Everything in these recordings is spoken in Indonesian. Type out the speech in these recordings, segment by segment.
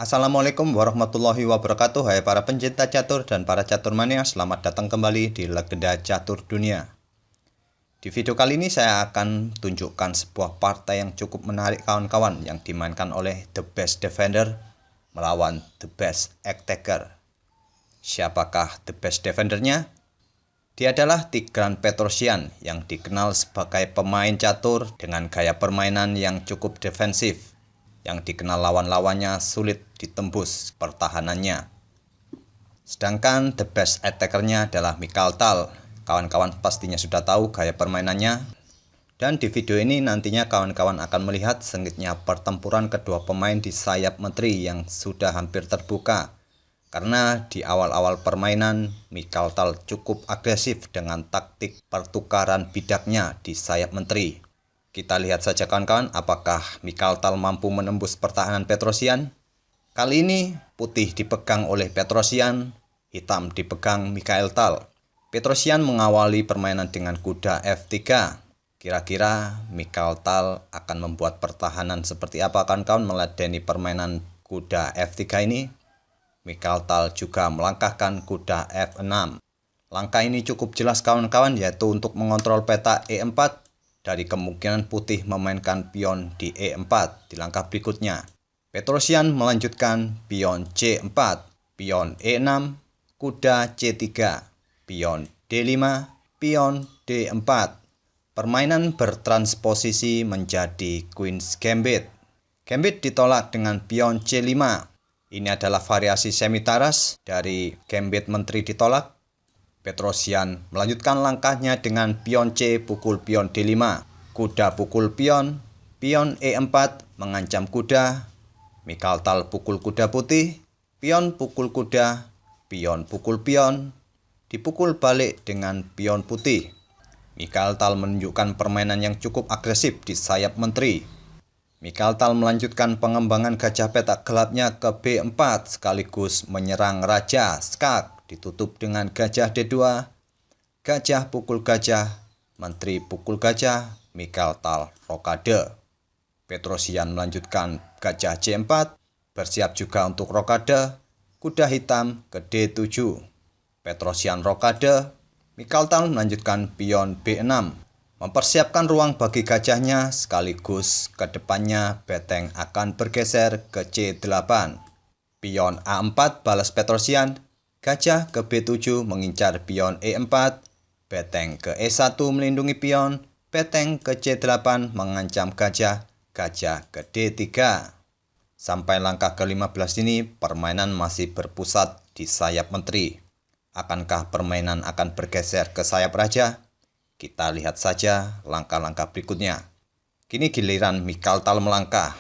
Assalamualaikum warahmatullahi wabarakatuh. Hai para pencinta catur dan para catur mania, selamat datang kembali di Legenda Catur Dunia. Di video kali ini saya akan tunjukkan sebuah partai yang cukup menarik kawan-kawan, yang dimainkan oleh The Best Defender melawan The Best Attacker. Siapakah The Best Defendernya? Dia adalah Tigran Petrosyan yang dikenal sebagai pemain catur dengan gaya permainan yang cukup defensif, yang dikenal lawan-lawannya sulit ditembus pertahanannya. Sedangkan The Best Attacker-nya adalah Mikhail Tal. Kawan-kawan pastinya sudah tahu gaya permainannya. Dan di video ini nantinya kawan-kawan akan melihat sengitnya pertempuran kedua pemain di sayap menteri yang sudah hampir terbuka. Karena di awal-awal permainan, Mikhail Tal cukup agresif dengan taktik pertukaran bidaknya di sayap menteri. Kita lihat saja kawan-kawan, apakah Mikhail Tal mampu menembus pertahanan Petrosyan. Kali ini putih dipegang oleh Petrosyan, hitam dipegang Mikhail Tal. Petrosyan mengawali permainan dengan kuda F3. Kira-kira Mikhail Tal akan membuat pertahanan seperti apa kawan-kawan meladeni permainan kuda F3 ini? Mikhail Tal juga melangkahkan kuda F6. Langkah ini cukup jelas kawan-kawan, yaitu untuk mengontrol peta E4. Dari kemungkinan putih memainkan pion di E4 di langkah berikutnya. Petrosyan melanjutkan pion C4, pion E6, kuda C3, pion D5, pion D4. Permainan bertransposisi menjadi Queen's Gambit. Gambit ditolak dengan pion C5. Ini adalah variasi semitaras dari Gambit menteri ditolak. Petrosyan melanjutkan langkahnya dengan pion C pukul pion D5, kuda pukul pion E4 mengancam kuda, Mikhail Tal pukul kuda putih, pion pukul kuda, pion pukul pion, dipukul balik dengan pion putih. Mikhail Tal menunjukkan permainan yang cukup agresif di sayap menteri. Mikhail Tal melanjutkan pengembangan gajah petak gelapnya ke B4 sekaligus menyerang raja skak. Ditutup dengan gajah D2, gajah pukul gajah, menteri pukul gajah, Mikhail Tal rokade. Petrosyan melanjutkan gajah C4, bersiap juga untuk rokade, kuda hitam ke D7. Petrosyan rokade, Mikhail Tal melanjutkan pion B6, mempersiapkan ruang bagi gajahnya sekaligus ke depannya beteng akan bergeser ke C8. Pion A4 balas Petrosyan, gajah ke B7 mengincar pion E4, beteng ke E1 melindungi pion, beteng ke C8 mengancam gajah, gajah ke D3. Sampai langkah ke-15 ini permainan masih berpusat di sayap menteri. Akankah permainan akan bergeser ke sayap raja? Kita lihat saja langkah-langkah berikutnya. Kini giliran Mikhail Tal melangkah.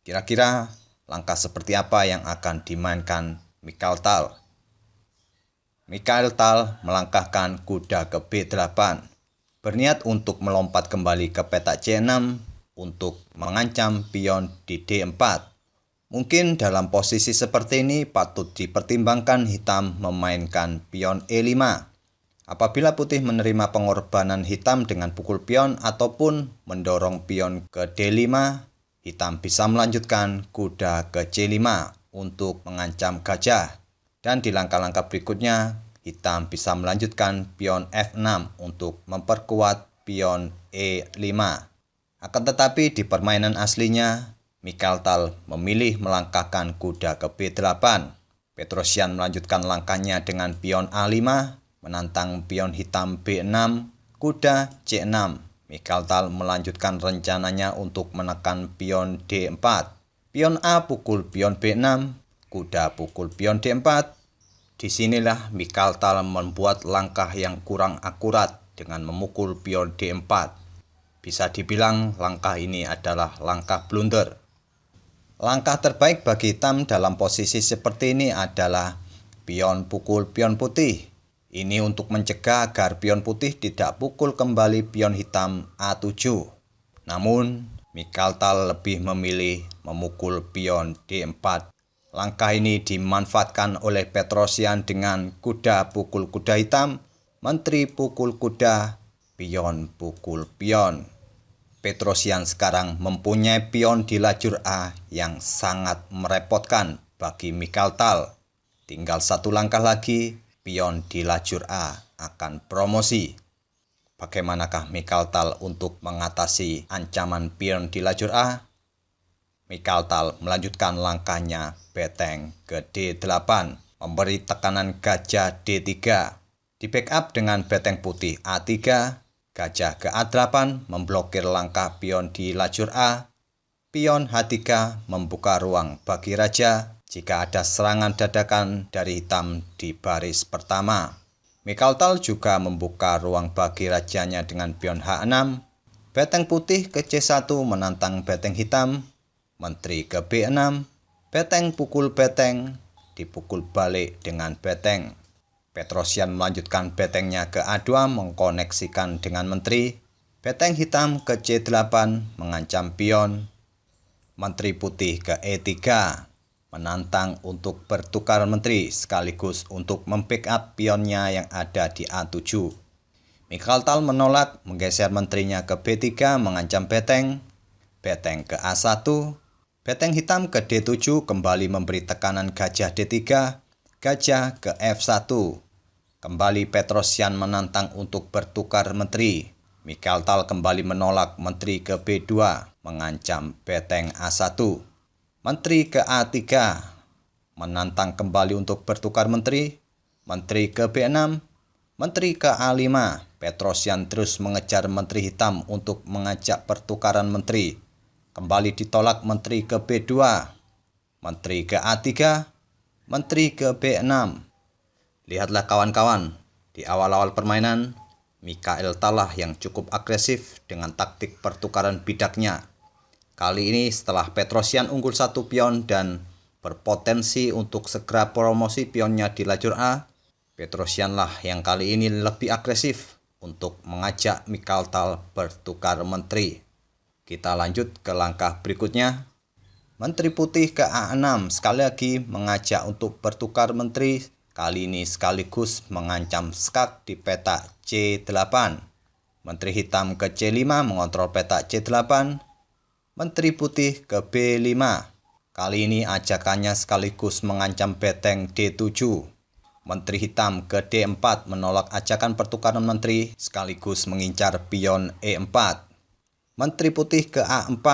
Kira-kira langkah seperti apa yang akan dimainkan Mikhail Tal? Mikhail Tal melangkahkan kuda ke B8, berniat untuk melompat kembali ke peta C6 untuk mengancam pion di D4. Mungkin dalam posisi seperti ini patut dipertimbangkan hitam memainkan pion E5. Apabila putih menerima pengorbanan hitam dengan pukul pion ataupun mendorong pion ke D5, hitam bisa melanjutkan kuda ke C5 untuk mengancam gajah. Dan di langkah-langkah berikutnya, hitam bisa melanjutkan pion F6 untuk memperkuat pion E5. Akan tetapi di permainan aslinya, Mikhail Tal memilih melangkahkan kuda ke B8. Petrosyan melanjutkan langkahnya dengan pion A5, menantang pion hitam B6, kuda C6. Mikhail Tal melanjutkan rencananya untuk menekan pion D4. Pion A pukul pion B6, kuda pukul pion D4. Disinilah Mikhail Tal membuat langkah yang kurang akurat dengan memukul pion D4. Bisa dibilang langkah ini adalah langkah blunder. Langkah terbaik bagi hitam dalam posisi seperti ini adalah pion pukul pion putih. Ini untuk mencegah agar pion putih tidak pukul kembali pion hitam A7. Namun, Mikhail Tal lebih memilih memukul pion D4. Langkah ini dimanfaatkan oleh Petrosyan dengan kuda pukul kuda hitam, menteri pukul kuda, pion pukul pion. Petrosyan sekarang mempunyai pion di lajur A yang sangat merepotkan bagi Michael Tal. Tinggal satu langkah lagi, pion di lajur A akan promosi. Bagaimanakah Michael Tal untuk mengatasi ancaman pion di lajur A? Michael Tal melanjutkan langkahnya beteng ke D8, memberi tekanan gajah D3, di backup dengan beteng putih A3, gajah ke A8 memblokir langkah pion di lajur A. Pion H3 membuka ruang bagi raja jika ada serangan dadakan dari hitam di baris pertama. Michael Tal juga membuka ruang bagi rajanya dengan pion H6. Beteng putih ke C1 menantang beteng hitam. Menteri ke B6. Beteng pukul beteng, dipukul balik dengan beteng. Petrosian melanjutkan betengnya ke A2 mengkoneksikan dengan menteri. Beteng hitam ke C8 mengancam pion. Menteri putih ke E3 menantang untuk bertukar menteri sekaligus untuk membackup pionnya yang ada di A7. Michael Tal menolak, menggeser menterinya ke B3 mengancam beteng. Beteng ke A1. Beteng hitam ke D7 kembali memberi tekanan gajah D3. Gajah ke F1. Kembali Petrosian menantang untuk bertukar menteri. Michael Tal kembali menolak, menteri ke B2 mengancam beteng A1. Menteri ke A3 menantang kembali untuk bertukar menteri. Menteri ke B6. Menteri ke A5. Petrosian terus mengejar menteri hitam untuk mengajak pertukaran menteri. Kembali ditolak, menteri ke B2. Menteri ke A3. Menteri ke B6. Lihatlah kawan-kawan, di awal-awal permainan, Michael Tal yang cukup agresif dengan taktik pertukaran bidaknya. Kali ini setelah Petrosian unggul satu pion dan berpotensi untuk segera promosi pionnya di lajur A, Petrosian yang kali ini lebih agresif untuk mengajak Michael Tal bertukar menteri. Kita lanjut ke langkah berikutnya. Menteri putih ke A6 sekali lagi mengajak untuk bertukar menteri. Kali ini sekaligus mengancam skak di peta C8. Menteri hitam ke C5 mengontrol peta C8. Menteri putih ke B5. Kali ini ajakannya sekaligus mengancam beteng D7. Menteri hitam ke D4 menolak ajakan pertukaran menteri sekaligus mengincar pion E4. Menteri putih ke A4.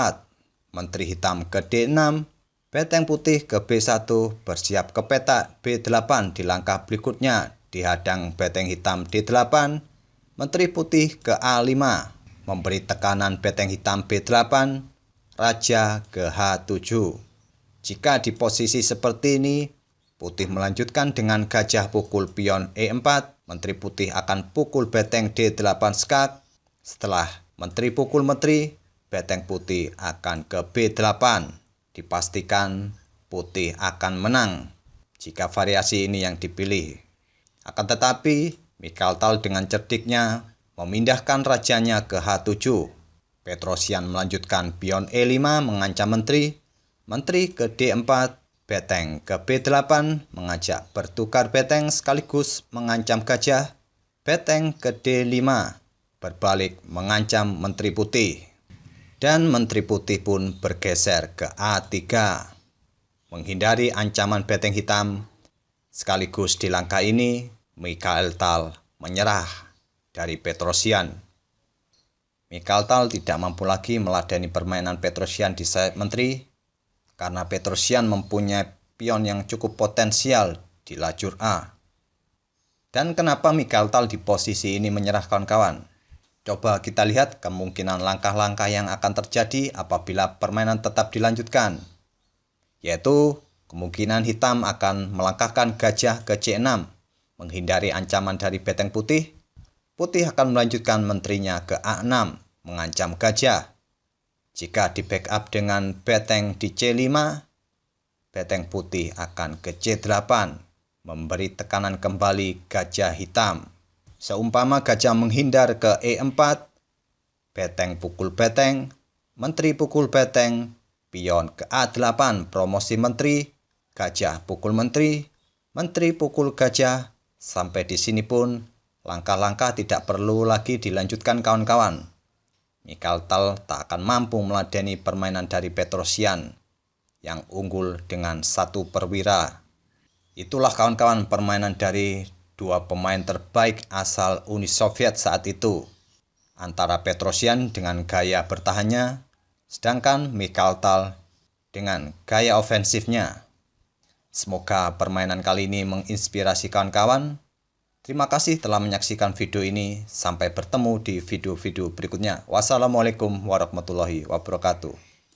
Menteri hitam ke D6. Beteng putih ke B1 bersiap ke peta B8 di langkah berikutnya dihadang beteng hitam D8. Menteri putih ke A5 memberi tekanan beteng hitam B8. Raja ke H7. Jika di posisi seperti ini, putih melanjutkan dengan gajah pukul pion E4. Menteri putih akan pukul beteng D8 skak. Setelah menteri pukul menteri, beteng putih akan ke B8. Dipastikan putih akan menang jika variasi ini yang dipilih. Akan tetapi, Michael Tal dengan cerdiknya memindahkan rajanya ke H7. Petrosian melanjutkan pion E5 mengancam menteri. Menteri ke D4, beteng ke B8 mengajak bertukar beteng sekaligus mengancam gajah. Beteng ke D5 berbalik mengancam menteri putih. Dan menteri putih pun bergeser ke A3. Menghindari ancaman beteng hitam, sekaligus di langkah ini, Michael Tal menyerah dari Petrosian. Michael Tal tidak mampu lagi meladeni permainan Petrosian di sayap menteri, karena Petrosian mempunyai pion yang cukup potensial di lajur A. Dan kenapa Michael Tal di posisi ini menyerah kawan-kawan? Coba kita lihat kemungkinan langkah-langkah yang akan terjadi apabila permainan tetap dilanjutkan. Yaitu kemungkinan hitam akan melangkahkan gajah ke C6, menghindari ancaman dari beteng putih. Putih akan melanjutkan menterinya ke A6, mengancam gajah. Jika di backup dengan beteng di C5, beteng putih akan ke C8, memberi tekanan kembali gajah hitam. Seumpama gajah menghindar ke E4, beteng pukul beteng, menteri pukul beteng, pion ke A8 promosi menteri, gajah pukul menteri, menteri pukul gajah. Sampai di sini pun langkah-langkah tidak perlu lagi dilanjutkan kawan-kawan. Michael Tal tak akan mampu meladeni permainan dari Petrosian. yang unggul dengan 1 perwira. Itulah kawan-kawan permainan dari dua pemain terbaik asal Uni Soviet saat itu, antara Petrosyan dengan gaya bertahannya, sedangkan Mikhail Tal dengan gaya ofensifnya. Semoga permainan kali ini menginspirasi kawan-kawan. Terima kasih telah menyaksikan video ini. Sampai bertemu di video-video berikutnya. Wassalamualaikum warahmatullahi wabarakatuh.